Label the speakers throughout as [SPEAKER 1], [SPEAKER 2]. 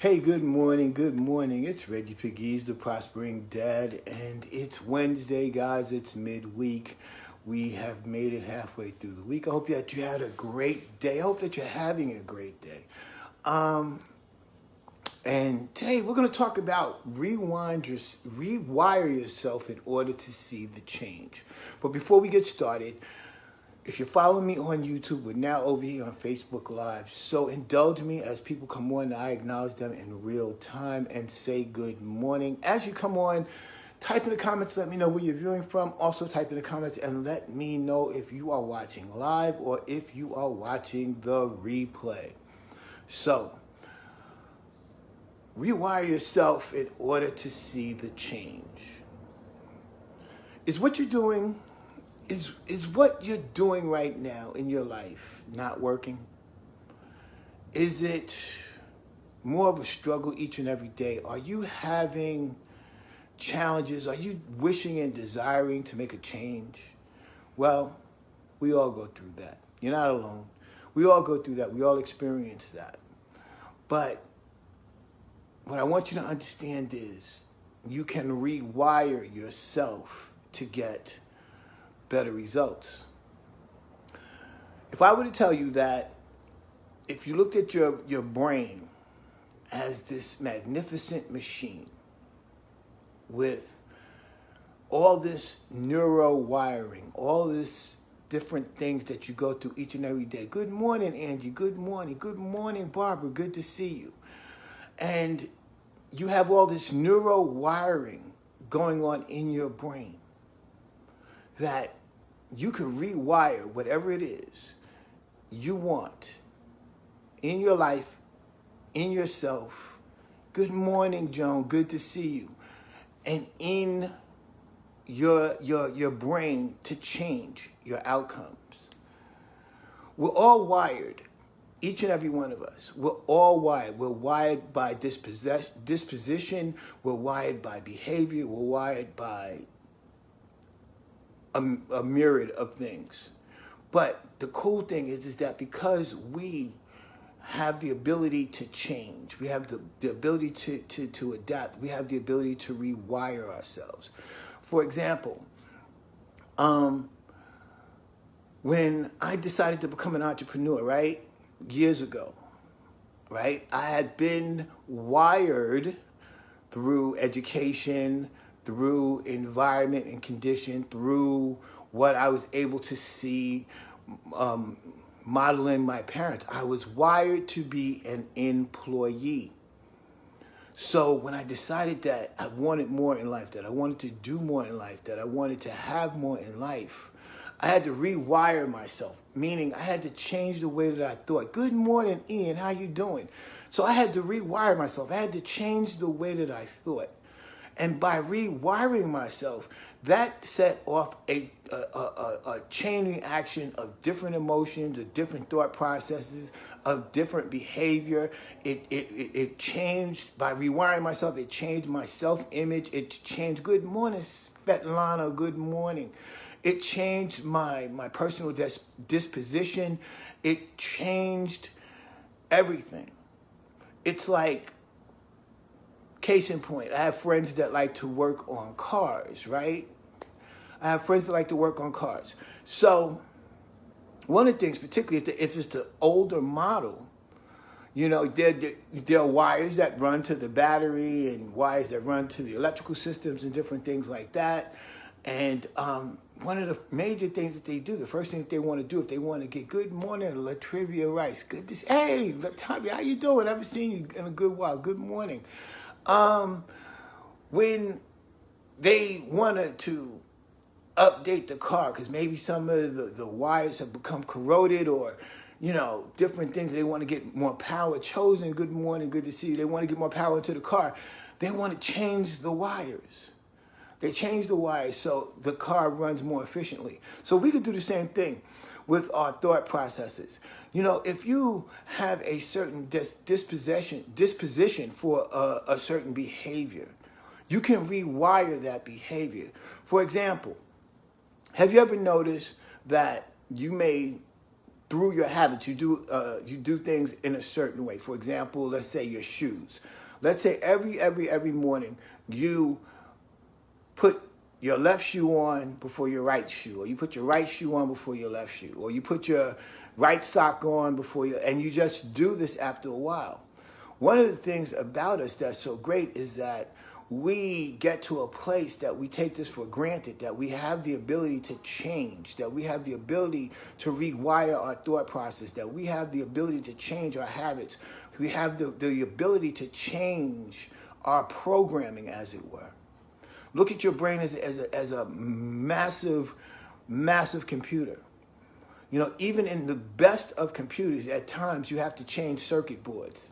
[SPEAKER 1] Hey, good morning, good morning. It's Reggie Pegues, the Prospering Dad, and it's Wednesday, guys. It's midweek. We have made it halfway through the week. I hope that you had a great day. I hope that you're having a great day. And today we're going to talk about rewire yourself in order to see the change. But before we get started, if you're following me on YouTube, we're now over here on Facebook Live. So indulge me as people come on. I acknowledge them in real time and say good morning. As you come on, type in the comments. Let me know where you're viewing from. Also type in the comments and let me know if you are watching live or if you are watching the replay. So, rewire yourself in order to see the change. Is what you're doing... Is what you're doing right now in your life not working? Is it more of a struggle each and every day? Are you having challenges? Are you wishing and desiring to make a change? Well, we all go through that. You're not alone. We all go through that. We all experience that. But what I want you to understand is you can rewire yourself to get better results. If I were to tell you that if you looked at your brain as this magnificent machine with all this neuro wiring, all this different things that you go through each and every day. Good morning, Angie. Good morning. Good morning, Barbara. Good to see you. And you have all this neuro wiring going on in your brain that you can rewire whatever it is you want in your life, in yourself. Good morning, Joan. Good to see you. And in your brain to change your outcomes. We're all wired, each and every one of us. We're all wired. We're wired by disposition. We're wired by behavior. We're wired by a myriad of things. But the cool thing is that because we have the ability to change, we have the ability to adapt, we have the ability to rewire ourselves. For example, when I decided to become an entrepreneur, right, years ago, right, I had been wired through education, through environment and condition, through what I was able to see modeling my parents. I was wired to be an employee. So when I decided that I wanted more in life, that I wanted to do more in life, that I wanted to have more in life, I had to rewire myself, meaning I had to change the way that I thought. Good morning, Ian. How you doing? So I had to rewire myself. I had to change the way that I thought. And by rewiring myself, that set off a chain reaction of different emotions, of different thought processes, of different behavior. It changed, by rewiring myself, it changed my self-image. It changed, good morning, Svetlana, good morning. It changed my personal disposition. It changed everything. It's like, case in point, I have friends that like to work on cars, right? I have friends that like to work on cars. So one of the things, particularly if it's the older model, you know, there are wires that run to the battery and wires that run to the electrical systems and different things like that. And one of the major things that they do, the first thing that they want to do, if they want to get good morning, Latrivia Rice. Good to see. Hey, Latavia, how you doing? I haven't seen you in a good while. Good morning. When they wanted to update the car, because maybe some of the wires have become corroded, or, you know, different things, they want to get more power chosen. Good morning, good to see you. They want to get more power into the car. They want to change the wires. They change the wires so the car runs more efficiently. So we could do the same thing with our thought processes. You know, if you have a certain disposition for a certain behavior, you can rewire that behavior. For example, have you ever noticed that you may through your habits, you do things in a certain way. For example, let's say your shoes. Let's say every morning you put your left shoe on before your right shoe, or you put your right shoe on before your left shoe, or you put your right sock on before and you just do this after a while. One of the things about us that's so great is that we get to a place that we take this for granted, that we have the ability to change, that we have the ability to rewire our thought process, that we have the ability to change our habits. We have the ability to change our programming, as it were. Look at your brain as a massive, massive computer. You know, even in the best of computers, at times you have to change circuit boards,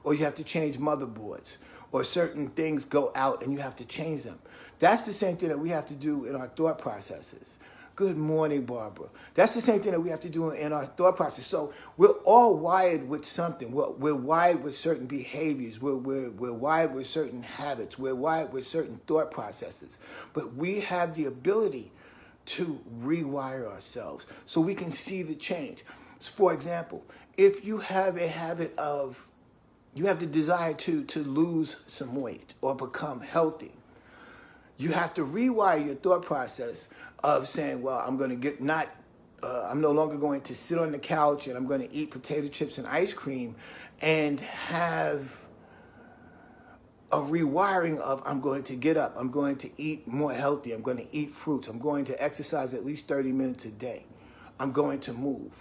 [SPEAKER 1] or you have to change motherboards, or certain things go out and you have to change them. That's the same thing that we have to do in our thought processes. Good morning, Barbara. That's the same thing that we have to do in our thought process. So we're all wired with something. We're wired with certain behaviors. We're wired with certain habits. We're wired with certain thought processes. But we have the ability to rewire ourselves so we can see the change. For example, if you have a habit of, you have the desire to lose some weight or become healthy, you have to rewire your thought process of saying, well, I'm no longer going to sit on the couch and I'm going to eat potato chips and ice cream, and have a rewiring of, I'm going to get up, I'm going to eat more healthy, I'm going to eat fruits, I'm going to exercise at least 30 minutes a day, I'm going to move.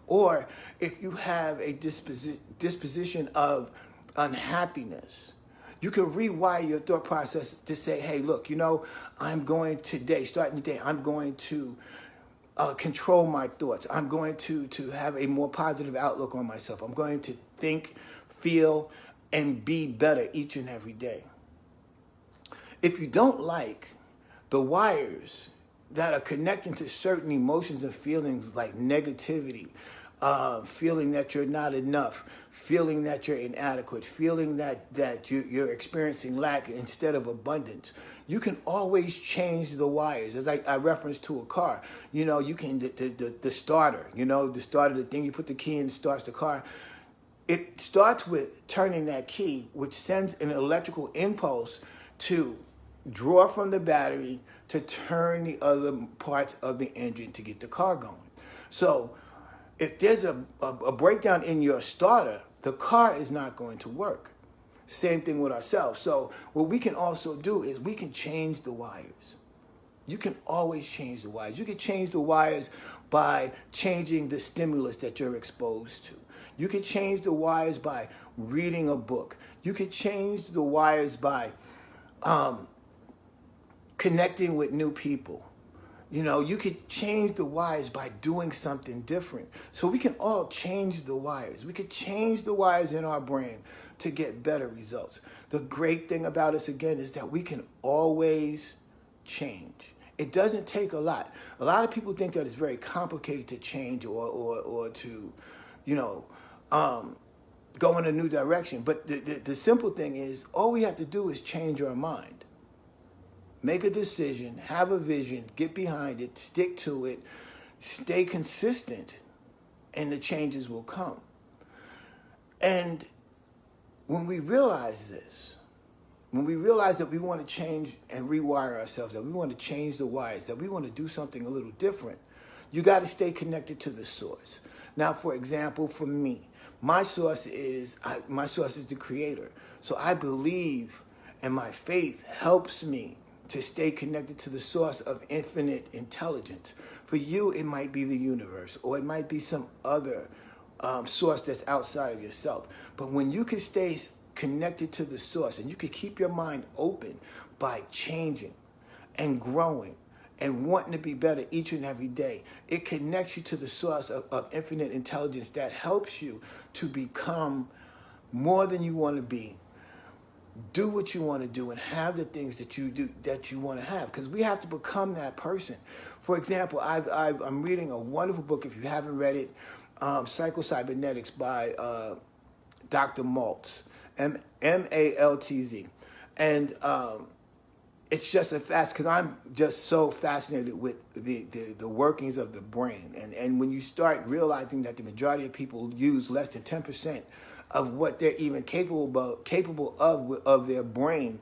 [SPEAKER 1] Or if you have a disposition of unhappiness, you can rewire your thought process to say, hey, look, you know, I'm going today, starting today, I'm going to control my thoughts. I'm going to have a more positive outlook on myself. I'm going to think, feel, and be better each and every day. If you don't like the wires that are connecting to certain emotions and feelings like negativity, feeling that you're not enough, feeling that you're inadequate, feeling that you're experiencing lack instead of abundance, you can always change the wires. As I referenced to a car, you know, you can, the starter, you know, the starter, the thing you put the key in starts the car. It starts with turning that key, which sends an electrical impulse to draw from the battery to turn the other parts of the engine to get the car going. So if there's a breakdown in your starter, the car is not going to work. Same thing with ourselves. So what we can also do is we can change the wires. You can always change the wires. You can change the wires by changing the stimulus that you're exposed to. You can change the wires by reading a book. You can change the wires by connecting with new people. You know, you could change the wires by doing something different. So we can all change the wires. We could change the wires in our brain to get better results. The great thing about us, again, is that we can always change. It doesn't take a lot. A lot of people think that it's very complicated to change or to, you know, go in a new direction. But the simple thing is, all we have to do is change our mind. Make a decision, have a vision, get behind it, stick to it, stay consistent, and the changes will come. And when we realize this, when we realize that we want to change and rewire ourselves, that we want to change the wires, that we want to do something a little different, you got to stay connected to the source. Now, for example, for me, my source is the Creator. So I believe, and my faith helps me to stay connected to the source of infinite intelligence. For you, it might be the universe, or it might be some other source that's outside of yourself. But when you can stay connected to the source, and you can keep your mind open by changing and growing and wanting to be better each and every day, it connects you to the source of infinite intelligence that helps you to become more than you want to be. Do what you want to do and have the things that you do that you want to have, because we have to become that person. For example, I'm reading a wonderful book, if you haven't read it, Psycho-Cybernetics by Dr. Maltz, M-A-L-T-Z. And it's just a fast, because I'm just so fascinated with the workings of the brain. And when you start realizing that the majority of people use less than 10% of what they're even capable of their brain,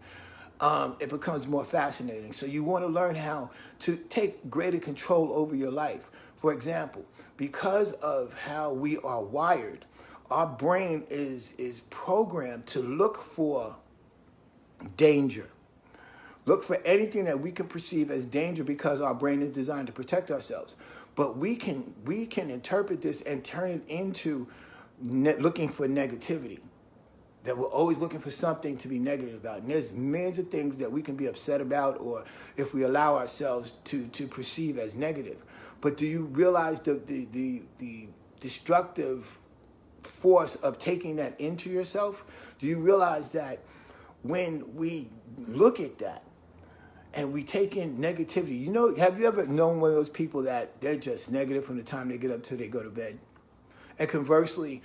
[SPEAKER 1] it becomes more fascinating. So you want to learn how to take greater control over your life. For example, because of how we are wired, our brain is programmed to look for danger. Look for anything that we can perceive as danger, because our brain is designed to protect ourselves. But we can interpret this and turn it into looking for negativity. That we're always looking for something to be negative about. And there's millions of things that we can be upset about, or if we allow ourselves to perceive as negative. But do you realize the destructive force of taking that into yourself? Do you realize that when we look at that, and we take in negativity, have you ever known one of those people that they're just negative from the time they get up till they go to bed? And conversely,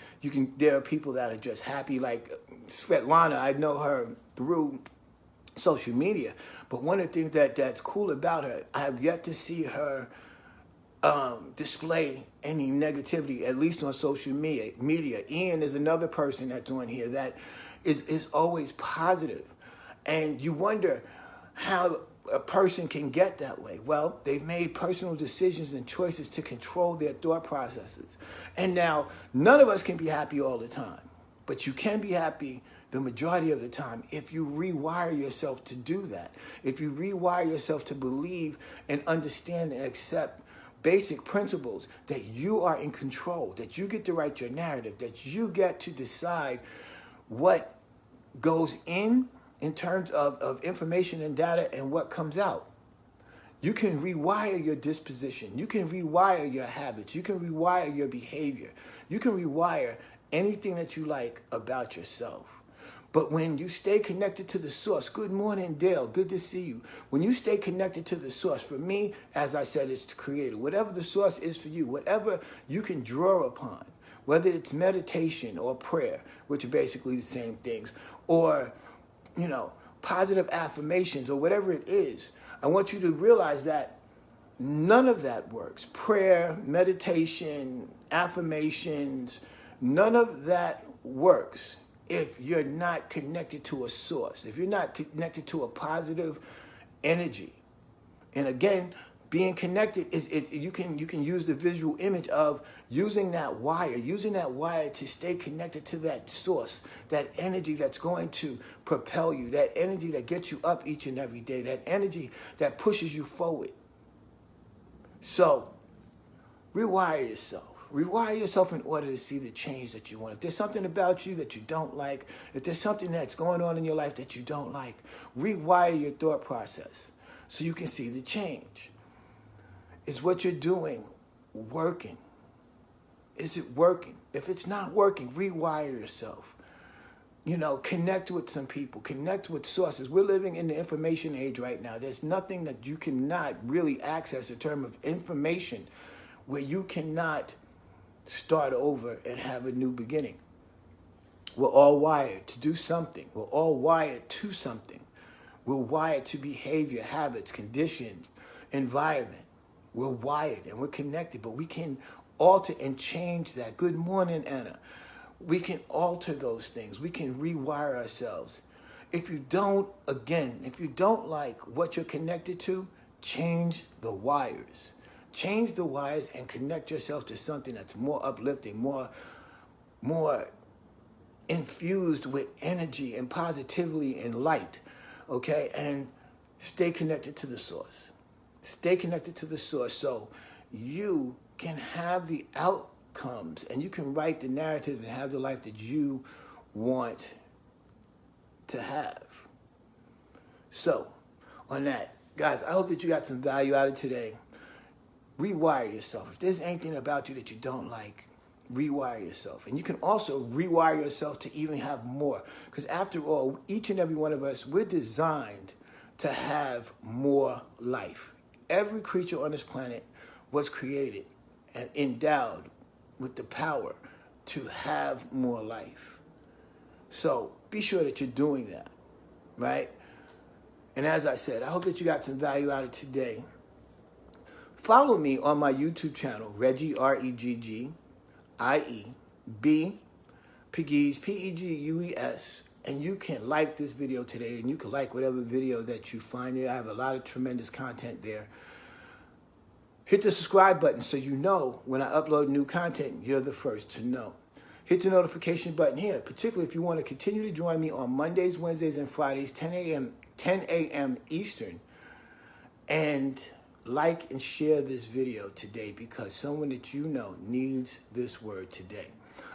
[SPEAKER 1] there are people that are just happy, like Svetlana. I know her through social media, but one of the things that's cool about her, I have yet to see her display any negativity, at least on social media. Ian is another person that's on here that is always positive. And you wonder how a person can get that way. Well, they've made personal decisions and choices to control their thought processes. And now, none of us can be happy all the time, but you can be happy the majority of the time if you rewire yourself to do that. If you rewire yourself to believe and understand and accept basic principles, that you are in control, that you get to write your narrative, that you get to decide what goes in terms of information and data, and what comes out. You can rewire your disposition. You can rewire your habits. You can rewire your behavior. You can rewire anything that you like about yourself. But when you stay connected to the source, good morning, Dale, good to see you. When you stay connected to the source, for me, as I said, it's the creator. Whatever the source is for you, whatever you can draw upon, whether it's meditation or prayer, which are basically the same things, or positive affirmations, or whatever it is, I want you to realize that none of that works. Prayer, meditation, affirmations, none of that works if you're not connected to a source, if you're not connected to a positive energy. And again, being connected you can use the visual image of using that wire to stay connected to that source, that energy that's going to propel you, that energy that gets you up each and every day, that energy that pushes you forward. So rewire yourself. Rewire yourself in order to see the change that you want. If there's something about you that you don't like, if there's something that's going on in your life that you don't like, rewire your thought process so you can see the change. Is what you're doing working? Is it working? If it's not working, rewire yourself. Connect with some people. Connect with sources. We're living in the information age right now. There's nothing that you cannot really access in terms of information where you cannot start over and have a new beginning. We're all wired to do something. We're all wired to something. We're wired to behavior, habits, conditions, environment. We're wired and we're connected, but we can alter and change that. Good morning, Anna. We can alter those things. We can rewire ourselves. If you don't like what you're connected to, change the wires. Change the wires and connect yourself to something that's more uplifting, more infused with energy and positivity and light, okay? And stay connected to the source. Stay connected to the source so you can have the outcomes and you can write the narrative and have the life that you want to have. So, on that, guys, I hope that you got some value out of today. Rewire yourself. If there's anything about you that you don't like, rewire yourself. And you can also rewire yourself to even have more. Because after all, each and every one of us, we're designed to have more life. Every creature on this planet was created and endowed with the power to have more life. So be sure that you're doing that, right? And as I said, I hope that you got some value out of today. Follow me on my YouTube channel, Reggie, Reggie, Pegues, Pegues, and you can like this video today, and you can like whatever video that you find there. I have a lot of tremendous content there. Hit the subscribe button so you know when I upload new content, you're the first to know. Hit the notification button here, particularly if you want to continue to join me on Mondays, Wednesdays, and Fridays, 10 a.m. Eastern. And like and share this video today because someone that you know needs this word today.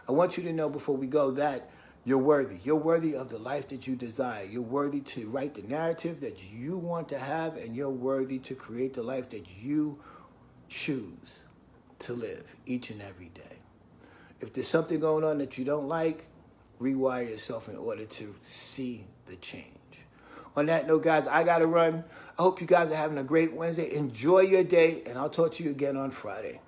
[SPEAKER 1] I want you to know before we go that you're worthy. You're worthy of the life that you desire. You're worthy to write the narrative that you want to have, and you're worthy to create the life that you choose to live each and every day. If there's something going on that you don't like, rewire yourself in order to see the change. On that note, guys, I got to run. I hope you guys are having a great Wednesday. Enjoy your day, and I'll talk to you again on Friday.